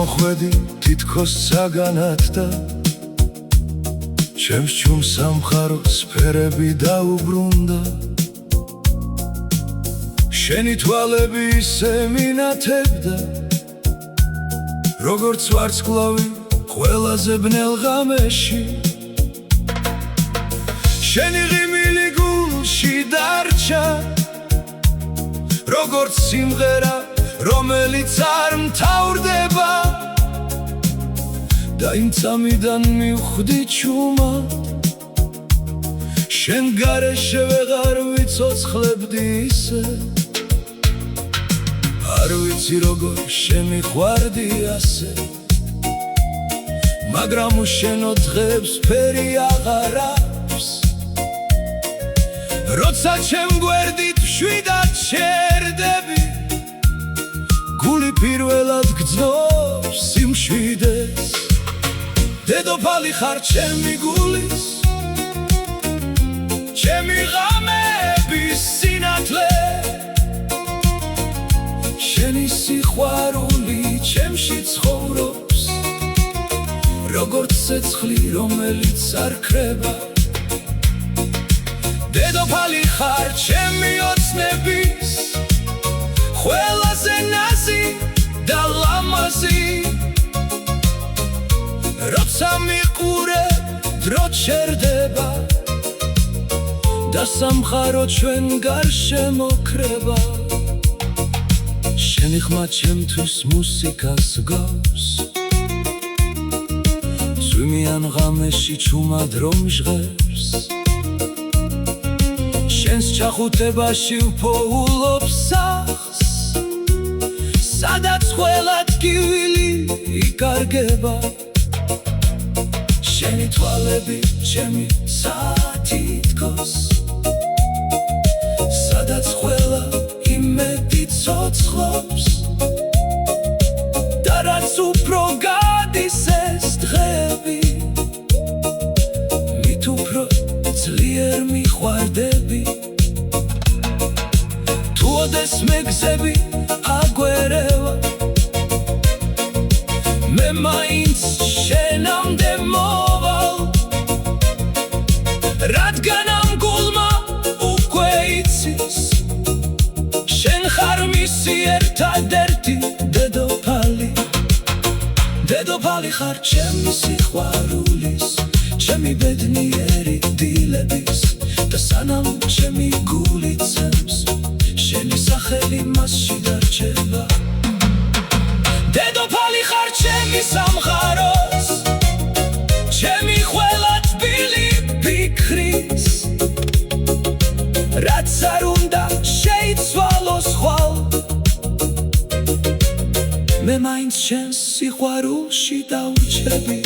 მოხვედი თითქოს საგანად და ჩემს ჩუმს სამხაროს ფერები დაუბრუნდა შენი თვალები ისე მინათებდა როგორც ვარსკვლავი ყველაზე ბნელ ღამეში შენი ღიმილი გულში დარჩა როგორც სიმღერა რომელიც არ მთავრდება და იმ წამიდან მივხვდი ჩუმად შენ გარეშე ვეღარ ვიცოცხლებდი ისე არ ვიცი როგორ შემიყვარდი ასე მაგრამ უშენო დღებს ფერი აღარ აქვს როცა ჩემ გვერდით მშვიდად შერდები გული პირველად გძნობს სიმშვიდეს დედოფალი ხარ ჩემი გულის ჩემი ღამების სინათლე შენი სიყვარული ჩემში ცხოვრობს როგორც ცეცხლი რომელიც არ ქრება დედოფალი ხარ ჩემი ოცნების ყველაზე ნაზი და ლამაზი როცა მიყურე დრო ჩერდება და სამხარო ჩვენ გარშემო ქრება შენი ხმა ჩემთვის მუსიკას გავს წვიმიან ღამეში ჩუმად რომ ჟღერს შენს ჩახუტებაში ვფოულობ სახლს სადაც ყველა ტკივილი იკარგება შენი თვალები ჩემი სათითქოს სადაც ყველა იმედი ცოცხლობს და რაც უფრო გადის ეს დღები მით უფრო ძლიერ მიყვარდები თუ ოდეს მეგზები აგვერევა მე მაინც შენამდე მოვალ რადგან ამ გულმა უკვე იცის შენ ხარ მისი ერთადერთი დედოფალი დედოფალი ხარ ჩემი სიყვარულის ჩემი ბედნიერი დილების და სანამ ჩემი გული ცემს შენი სახელი მასში დარჩება დედოფალი ხარ ჩემი სამხაროს ჩემი ყველა თბილი ფიქრის რაც არ უნდა შეიცვალოს ხვალ მე მაინც შენს სიყვარულში დავრჩები